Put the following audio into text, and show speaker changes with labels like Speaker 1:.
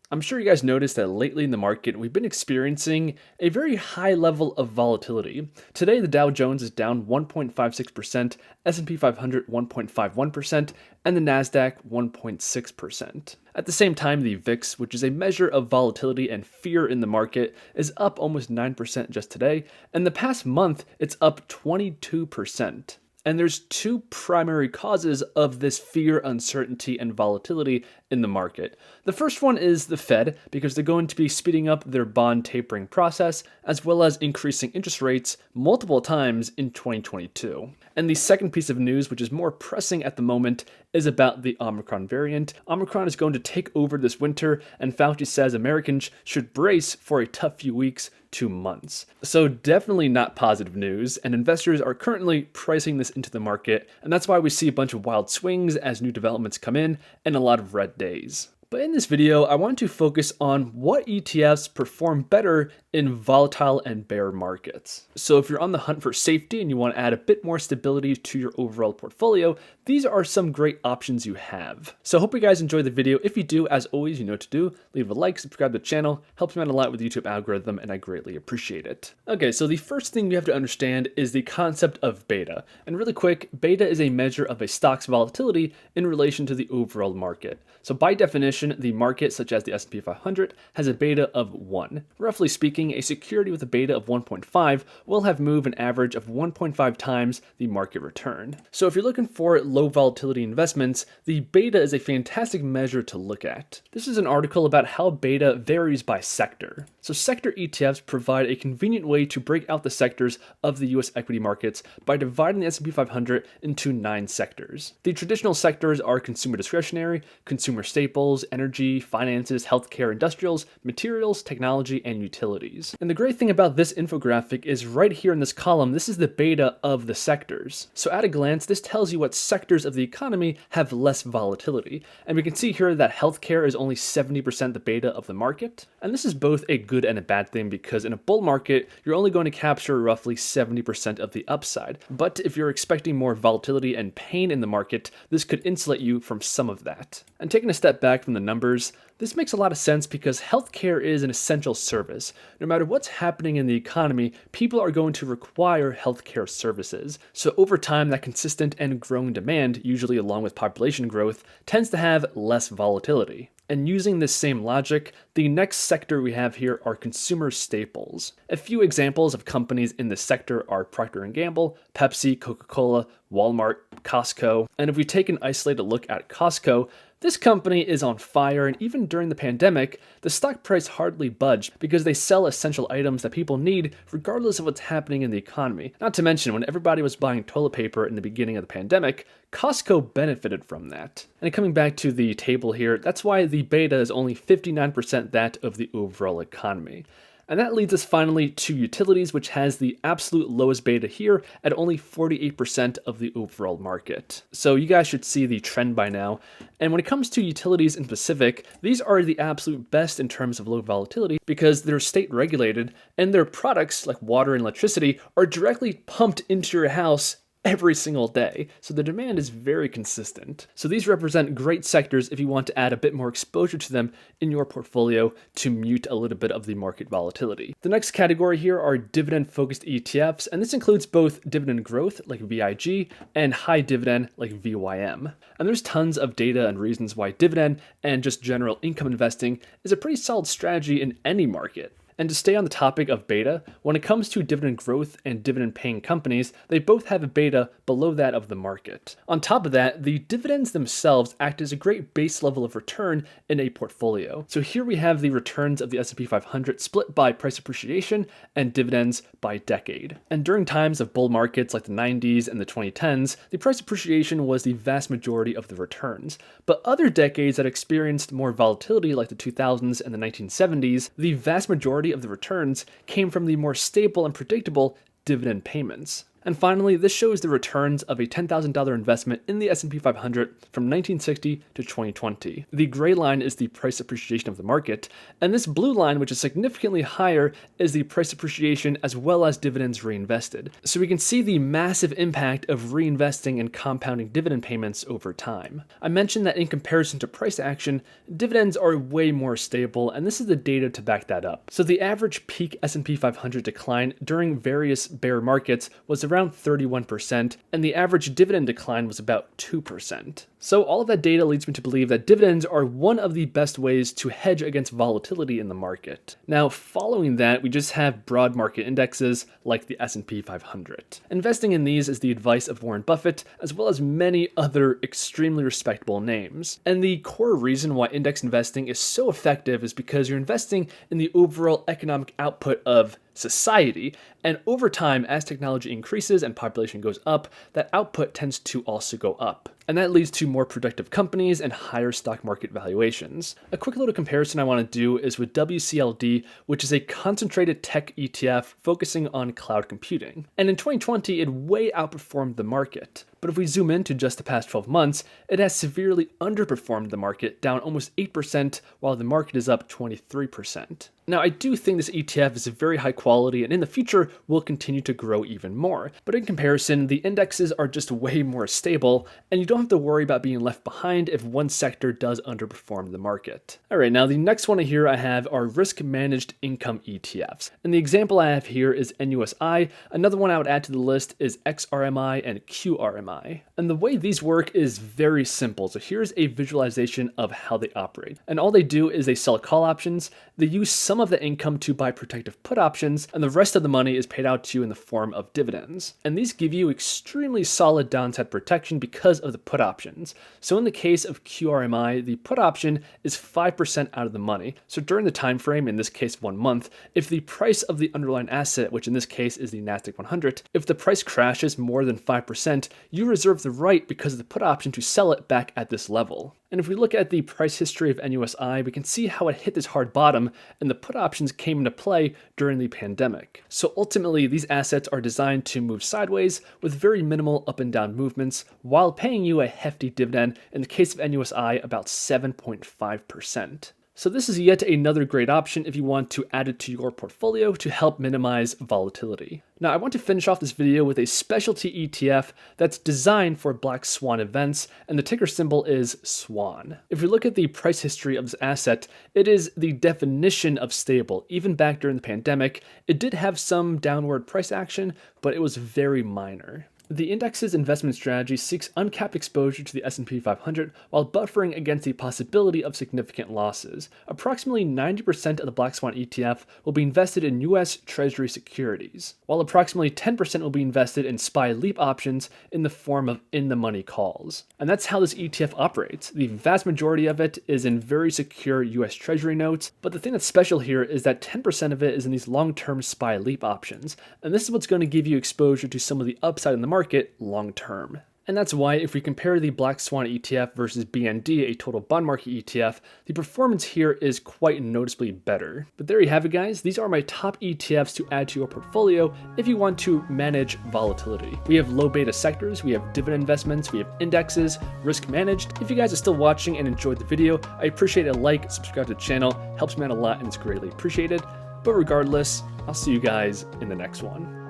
Speaker 1: I'm sure you guys noticed that lately in the market, we've been experiencing a very high level of volatility. Today, the Dow Jones is down 1.56%, S&P 500 1.51%, and the Nasdaq 1.6%. At the same time, the VIX, which is a measure of volatility and fear in the market, is up almost 9% just today, and the past month, it's up 22%. And there's two primary causes of this fear, uncertainty, and volatility in the market. The first one is the Fed, because they're going to be speeding up their bond tapering process, as well as increasing interest rates multiple times in 2022. And the second piece of news, which is more pressing at the moment, is about the Omicron variant. Omicron is going to take over this winter, and Fauci says Americans should brace for a tough few weeks to months. So definitely not positive news, and investors are currently pricing this into the market, and that's why we see a bunch of wild swings as new developments come in and a lot of red days. But in this video, I want to focus on what ETFs perform better in volatile and bear markets. So if you're on the hunt for safety and you want to add a bit more stability to your overall portfolio, these are some great options you have. So I hope you guys enjoyed the video. If you do, as always, you know what to do. Leave a like, subscribe to the channel, helps me out a lot with the YouTube algorithm, and I greatly appreciate it. Okay, so the first thing you have to understand is the concept of beta. And really quick, beta is a measure of a stock's volatility in relation to the overall market. So by definition, the market, such as the S&P 500, has a beta of 1. Roughly speaking, a security with a beta of 1.5 will have moved an average of 1.5 times the market return. So if you're looking for low volatility investments, the beta is a fantastic measure to look at. This is an article about how beta varies by sector. So sector ETFs provide a convenient way to break out the sectors of the US equity markets by dividing the S&P 500 into 9 sectors. The traditional sectors are consumer discretionary, consumer staples, energy, finances, healthcare, industrials, materials, technology, and utilities. And the great thing about this infographic is right here in this column, this is the beta of the sectors. So at a glance, this tells you what sectors of the economy have less volatility. And we can see here that healthcare is only 70% the beta of the market. And this is both a good and a bad thing because in a bull market, you're only going to capture roughly 70% of the upside. But if you're expecting more volatility and pain in the market, this could insulate you from some of that. And taking a step back from the numbers, this makes a lot of sense because healthcare is an essential service. No matter what's happening in the economy, people are going to require healthcare services. So over time, that consistent and growing demand, usually along with population growth, tends to have less volatility. And using this same logic, the next sector we have here are consumer staples. A few examples of companies in this sector are Procter & Gamble, Pepsi, Coca-Cola, Walmart, Costco. And if we take an isolated look at Costco, this company is on fire, and even during the pandemic, the stock price hardly budged because they sell essential items that people need regardless of what's happening in the economy. Not to mention, when everybody was buying toilet paper in the beginning of the pandemic, Costco benefited from that. And coming back to the table here, that's why the beta is only 59% that of the overall economy. And that leads us finally to utilities, which has the absolute lowest beta here at only 48% of the overall market. So you guys should see the trend by now. And when it comes to utilities in specific, these are the absolute best in terms of low volatility because they're state regulated and their products like water and electricity are directly pumped into your house every single day. So the demand is very consistent. So these represent great sectors if you want to add a bit more exposure to them in your portfolio to mute a little bit of the market volatility. The next category here are dividend-focused ETFs, and this includes both dividend growth like VIG and high dividend like VYM. And there's tons of data and reasons why dividend and just general income investing is a pretty solid strategy in any market. And to stay on the topic of beta, when it comes to dividend growth and dividend paying companies, they both have a beta below that of the market. On top of that, the dividends themselves act as a great base level of return in a portfolio. So here we have the returns of the S&P 500 split by price appreciation and dividends by decade. And during times of bull markets like the 90s and the 2010s, the price appreciation was the vast majority of the returns. But other decades that experienced more volatility like the 2000s and the 1970s, the vast majority of the returns came from the more stable and predictable dividend payments. And finally, this shows the returns of a $10,000 investment in the S&P 500 from 1960 to 2020. The gray line is the price appreciation of the market, and this blue line, which is significantly higher, is the price appreciation as well as dividends reinvested. So we can see the massive impact of reinvesting and compounding dividend payments over time. I mentioned that in comparison to price action, dividends are way more stable, and this is the data to back that up. So the average peak S&P 500 decline during various bear markets was around 31%, and the average dividend decline was about 2%. So all of that data leads me to believe that dividends are one of the best ways to hedge against volatility in the market. Now, following that, we just have broad market indexes like the S&P 500. Investing in these is the advice of Warren Buffett, as well as many other extremely respectable names. And the core reason why index investing is so effective is because you're investing in the overall economic output of society, and over time, as technology increases and population goes up, that output tends to also go up. And that leads to more productive companies and higher stock market valuations. A quick little comparison I want to do is with WCLD, which is a concentrated tech ETF focusing on cloud computing. And in 2020, it way outperformed the market. But if we zoom into just the past 12 months, it has severely underperformed the market, down almost 8%, while the market is up 23%. Now, I do think this ETF is very high quality and in the future will continue to grow even more. But in comparison, the indexes are just way more stable, and you don't have to worry about being left behind if one sector does underperform the market. All right, now the next one here I have are risk managed income ETFs. And the example I have here is NUSI. Another one I would add to the list is XRMI and QRMI. And the way these work is very simple. So here's a visualization of how they operate. And all they do is they sell call options, they use some of the income to buy protective put options, and the rest of the money is paid out to you in the form of dividends. And these give you extremely solid downside protection because of the put options. So in the case of QRMI, the put option is 5% out of the money. So during the time frame, in this case 1 month, if the price of the underlying asset, which in this case is the Nasdaq 100, if the price crashes more than 5%, you reserve the right because of the put option to sell it back at this level. And if we look at the price history of NUSI, we can see how it hit this hard bottom and the put options came into play during the pandemic. So ultimately, these assets are designed to move sideways with very minimal up and down movements while paying you a hefty dividend, in the case of NUSI, about 7.5%. So this is yet another great option if you want to add it to your portfolio to help minimize volatility. Now, I want to finish off this video with a specialty ETF that's designed for black swan events, and the ticker symbol is SWAN. If we look at the price history of this asset, it is the definition of stable. Even back during the pandemic, it did have some downward price action, but it was very minor. The index's investment strategy seeks uncapped exposure to the S&P 500 while buffering against the possibility of significant losses. Approximately 90% of the Black Swan ETF will be invested in U.S. Treasury securities, while approximately 10% will be invested in SPY leap options in the form of in-the-money calls. And that's how this ETF operates. The vast majority of it is in very secure U.S. Treasury notes, but the thing that's special here is that 10% of it is in these long-term SPY leap options, and this is what's going to give you exposure to some of the upside in the market long term. And that's why if we compare the Black Swan ETF versus BND, a total bond market ETF, the performance here is quite noticeably better. But there you have it, guys. These are my top ETFs to add to your portfolio if you want to manage volatility. We have low beta sectors, we have dividend investments, we have indexes, risk managed. If you guys are still watching and enjoyed the video, I appreciate a like, subscribe to the channel, helps me out a lot and it's greatly appreciated. But regardless, I'll see you guys in the next one.